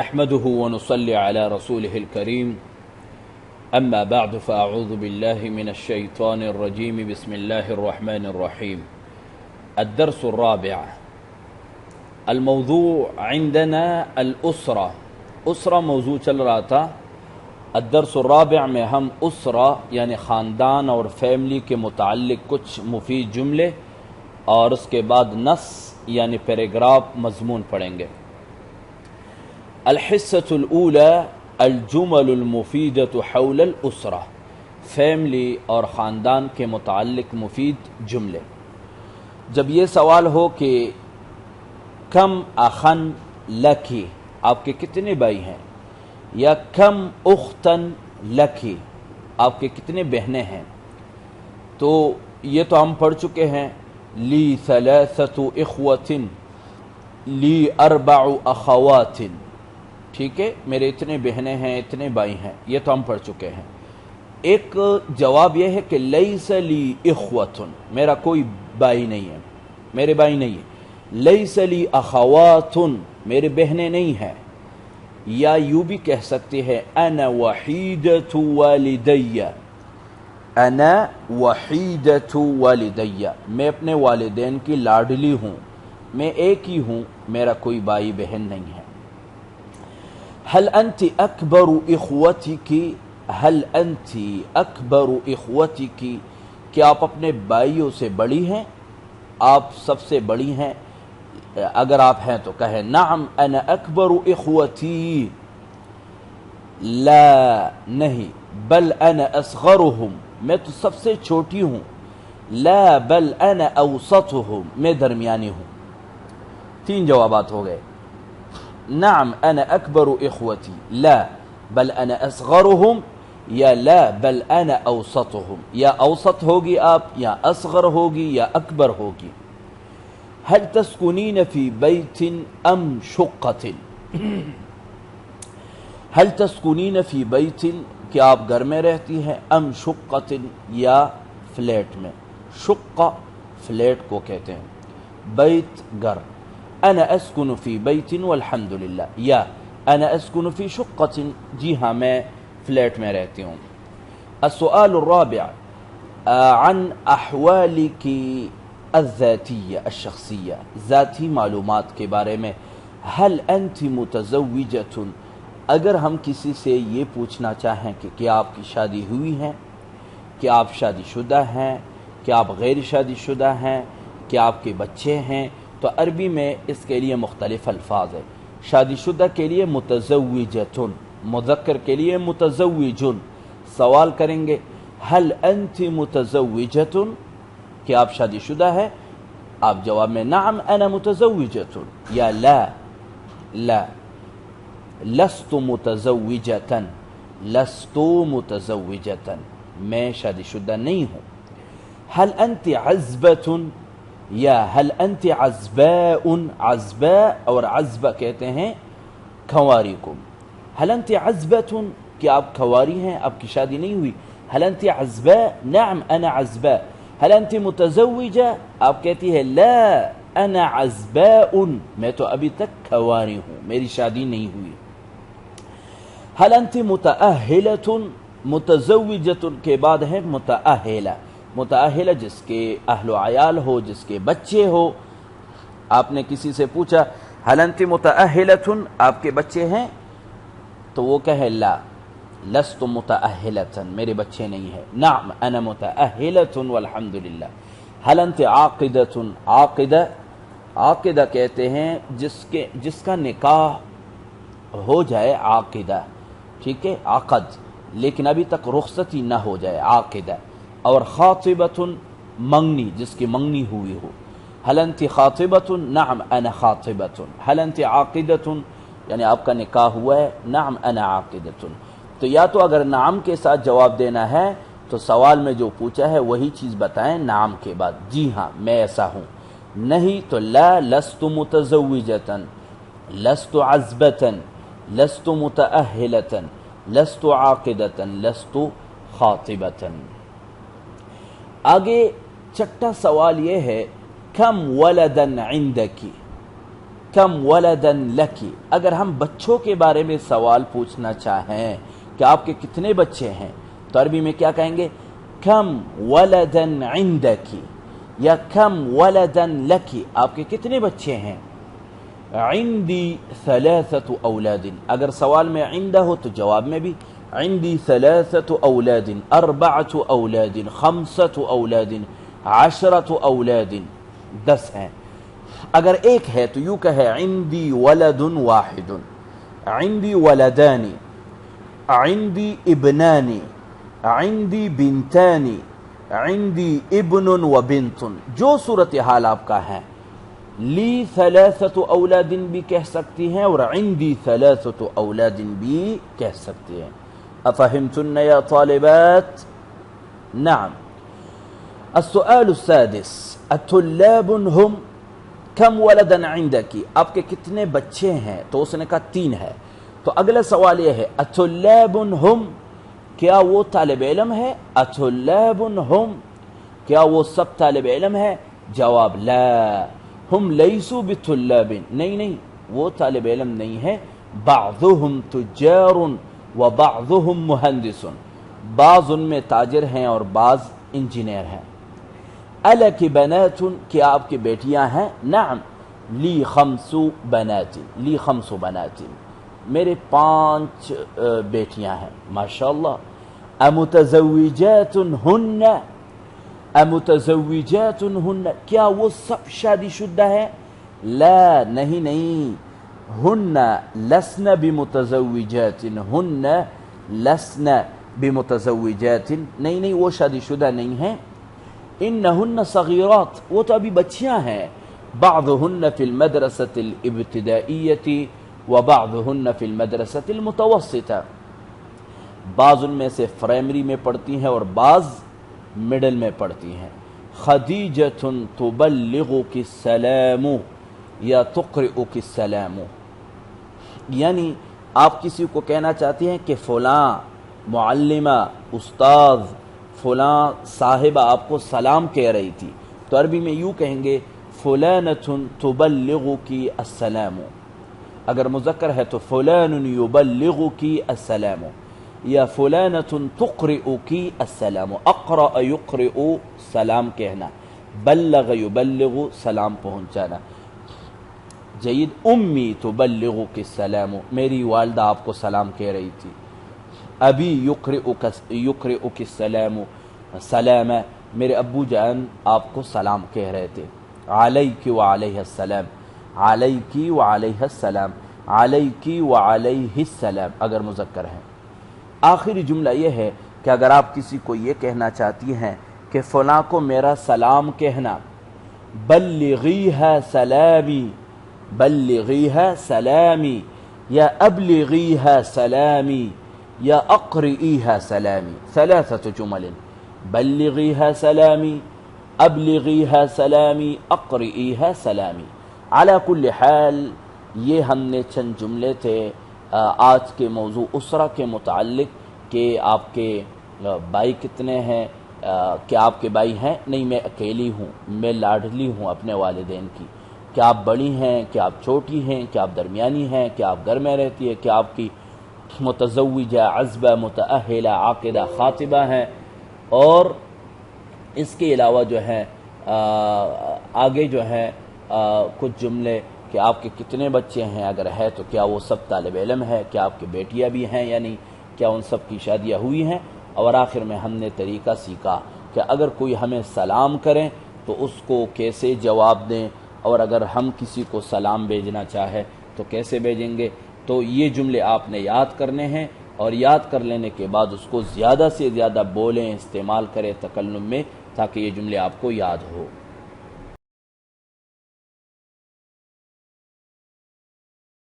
نحمده ونصلي على رسوله الكريم أما بعد فأعوذ بالله من الشيطان الرجيم بسم الله الرحمن الرحيم الدرس الرابع الموضوع عندنا الأسرة أسرة موضوع چل رہا تھا الدرس الرابع میں ہم اسرہ یعنی خاندان اور فیملی کے متعلق کچھ مفید جملے اور اس کے بعد نص یعنی پیراگراف مضمون پڑھیں گے۔ الحصة الأولى الجمل المفیدة حول الأسرة، فیملی اور خاندان کے متعلق مفید جملے۔ جب یہ سوال ہو کہ کم اخن لکی، آپ کے کتنے بھائی ہیں، یا کم اختن لکی، آپ کے کتنے بہنیں ہیں، تو یہ تو ہم پڑھ چکے ہیں لی ثلاثة اخوة لی اربع اخوات، ٹھیک ہے، میرے اتنے بہنیں ہیں اتنے بھائی ہیں، یہ تو ہم پڑھ چکے ہیں۔ ایک جواب یہ ہے کہ لیس لی اخوۃ، میرا کوئی بھائی نہیں ہے، میرے بھائی نہیں ہے۔ لیس لی اخوات، میرے بہنیں نہیں ہیں۔ یا یوں بھی کہہ سکتے ہیں انا وحیدۃ والدی، انا وحیدۃ والدی، میں اپنے والدین کی لاڈلی ہوں، میں ایک ہی ہوں، میرا کوئی بھائی بہن نہیں ہے۔ هل انت اکبر اخوتک، هل انت اکبر اخوتک، کہ آپ اپنے بھائیوں سے بڑی ہیں، آپ سب سے بڑی ہیں؟ اگر آپ ہیں تو کہیں نعم انا اکبر اخوتی، لا نہیں، بل انا اصغرهم، میں تو سب سے چھوٹی ہوں، لا بل انا اوسطهم، میں درمیانی ہوں۔ تین جوابات ہو گئے، نعم انا اکبر اخوتی، لا بل انا اصغرهم، یا لا بل انا اوسطهم، یا اوسط ہوگی آپ، یا اصغر ہوگی، یا اکبر ہوگی۔ هل تسکنین فی بیت ام شقۃ، هل تسکنین فی بیت، کہ آپ گھر میں رہتی ہیں، ام شقۃ، یا فلیٹ میں۔ شقہ فلیٹ کو کہتے ہیں، بیت گھر۔ انا اسکن فی بیت والحمد للہ، یا انا اسکن فی شقۃ، جی ہاں میں فلیٹ میں رہتی ہوں۔ السؤال الرابع عن احوالک الذاتیہ الشخصیہ، ذاتی معلومات کے بارے میں۔ هل انت متزوجۃ، اگر ہم کسی سے یہ پوچھنا چاہیں کہ کیا آپ کی شادی ہوئی ہے، کیا آپ شادی شدہ ہیں، کیا آپ غیر شادی شدہ ہیں، کیا آپ کے بچے ہیں، تو عربی میں اس کے لیے مختلف الفاظ ہیں۔ شادی شدہ کے لیے متزوجۃ، مذکر کے لیے متزوج۔ سوال کریں گے هل انت متزوجۃ، کہ آپ شادی شدہ ہے، آپ جواب میں نعم انا متزوجۃ، یا لا لا لست متزوجۃ، لست متزوجۃ، میں شادی شدہ نہیں ہوں۔ هل انت عزبۃ، یا هل انت عزباء، عزباء اور عزبہ کہتے ہیں کنواری کو۔ هل انت عزبۃ، کہ آپ کنواری ہیں، آپ کی شادی نہیں ہوئی۔ هل انت عزباء، نعم انا عزباء۔ هل انت متزوجہ، آپ کہتی ہے لا انا عزباء، میں تو ابھی تک کنواری ہوں، میری شادی نہیں ہوئی۔ هل انت متأہلۃ، متزوجۃ کے بعد ہے متأہلہ، متأہلہ جس کے اہل و عیال ہو، جس کے بچے ہو۔ آپ نے کسی سے پوچھا هل انت متأہلۃ، آپ کے بچے ہیں، تو وہ کہے لا لست متأہلۃ، میرے بچے نہیں ہیں، نعم انا متأہلۃ والحمد للہ۔ هل انت عاقدۃ، عاقدہ، عاقدہ کہتے ہیں جس کا نکاح ہو جائے، عاقدہ، ٹھیک ہے، عقد، لیکن ابھی تک رخصتی نہ ہو جائے، عاقدہ۔ اور خاطبۃ، منگنی، جس کی منگنی ہوئی ہو۔ هل انت خاطبۃ، نعم انا خاطبۃ۔ هل انت عاقدۃ، یعنی آپ کا نکاح ہوا ہے، نعم انا عاقدۃ۔ تو یا تو اگر نعم کے ساتھ جواب دینا ہے تو سوال میں جو پوچھا ہے وہی چیز بتائیں نعم کے بعد، جی ہاں میں ایسا ہوں، نہیں تو لا لست متزوجۃ، لست عزبۃ، لست متأہلۃ، لست عاقدۃ، لست خاطبۃ۔ آگے چھٹا سوال یہ ہے کم ولدا عندکی، کم ولدن لکی، اگر ہم بچوں کے بارے میں سوال پوچھنا چاہیں کہ آپ کے کتنے بچے ہیں تو عربی میں کیا کہیں گے؟ کم ولدن عندکی یا کم ولدن لکی، آپ کے کتنے بچے ہیں؟ عندی ثلاثة اولاد، اگر سوال میں عندہ ہو تو جواب میں بھی عندی ثلاثة اولاد، اربعة اولاد، خمسة اولاد، 10 اولاد، 10 ہیں۔ اگر ایک ہے تو یوں کہے عندی ولد واحد، عندی ولدان، عندی ابنان، عندی بنتان، عندی ابن و بنت، جو صورتحال آپ کا ہے۔ لی 3 اولاد بھی کہہ سکتی ہیں اور عندی 3 اولاد بھی کہہ سکتی ہیں۔ افہمتن یا طالبات؟ نعم۔ السؤال السادس، الطلاب هم کم ولدن عندکی، آپ کے کتنے بچے ہیں؟ تو اس نے کہا 3 ہے۔ تو اگلا سوال یہ ہے الطلاب هم، کیا وہ طالب علم ہے؟ الطلاب هم، کیا وہ سب طالب علم ہے؟ جواب لا، ہم لیسوا بطلاب، نہیں وہ طالب علم نہیں ہے۔ بعضهم تجار وبعضهم مہندس، بعض ان میں تاجر ہیں اور بعض انجینئر ہیں۔ الک بنات، کیا آپ کی بیٹیاں ہیں؟ نعم، لی 5 بنات، لی 5 بنات، میرے 5 بیٹیاں ہیں، ماشاءاللہ۔ امتزوجات ہن، امتزوجات ہن، کیا وہ سب شادی شدہ ہے؟ لا، نہیں، ہن لسن بمتزوجات، ہن لسن بمتزوجات، نہیں وہ شادی شدہ نہیں ہیں۔ انہن صغیرات، وہ تو ابھی بچیاں ہیں۔ بعضہن فی المدرسۃ الابتدائیۃ وبعضہن فی المدرسۃ المتوسطہ، بعض ان میں سے پرائمری میں پڑھتی ہیں اور بعض مڈل میں پڑھتی ہیں۔ خدیجۃ تبلغک السلام یا تقرئک السلام، یعنی آپ کسی کو کہنا چاہتی ہیں کہ فلاں معلمہ، استاذ، فلاں صاحبہ آپ کو سلام کہہ رہی تھی، تو عربی میں یوں کہیں گے فلانۃ تبلغک السلام، اگر مذکر ہے تو فلان یبلغک السلام، یا فلانۃ تقرئک السلام، اقرأ یقرئ سلام کہنا، بلغ یبلغ سلام پہنچانا۔ جید، امی تبلغک السلام، میری والدہ آپ کو سلام کہہ رہی تھی۔ ابی یقرئک السلام، سلام، میرے ابو جان آپ کو سلام کہہ رہے تھے۔ علیک وعلیہ السلام، علیک وعلیہ السلام، علیک وعلیہ السلام اگر مذکر ہے۔ آخری جملہ یہ ہے کہ اگر آپ کسی کو یہ کہنا چاہتی ہیں کہ فلاں کو میرا سلام کہنا، بلغیہا سلامی، بلغیہا سلامی، یا ابلغیہا سلامی، یا اقرئیہا سلامی، 3 جمل، بلغیہا سلامی، ابلغیہا سلامی، اقرئیہا سلامی۔ علی کل حال یہ ہم نے چند جملے تھے آج کے موضوع اسرہ کے متعلق کہ آپ کے بھائی کتنے ہیں، کہ آپ کے بھائی ہیں؟ نہیں، میں اکیلی ہوں، میں لاڈلی ہوں اپنے والدین کی۔ کیا آپ بڑی ہیں، کیا آپ چھوٹی ہیں، کیا آپ درمیانی ہیں، کیا آپ گھر میں رہتی ہے، کیا آپ کی متزوجہ، عزبہ، متأہلہ، عاقدہ، خاطبہ ہیں؟ اور اس کے علاوہ جو ہے آگے جو ہے کچھ جملے کہ آپ کے کتنے بچے ہیں، اگر ہے تو کیا وہ سب طالب علم ہے، کیا آپ کی بیٹیاں بھی ہیں یا نہیں، کیا ان سب کی شادیاں ہوئی ہیں؟ اور آخر میں ہم نے طریقہ سیکھا کہ اگر کوئی ہمیں سلام کریں تو اس کو کیسے جواب دیں، اور اگر ہم کسی کو سلام بھیجنا چاہے تو کیسے بھیجیں گے۔ تو یہ جملے آپ نے یاد کرنے ہیں، اور یاد کر لینے کے بعد اس کو زیادہ سے زیادہ بولیں، استعمال کریں تکلم میں، تاکہ یہ جملے آپ کو یاد ہو۔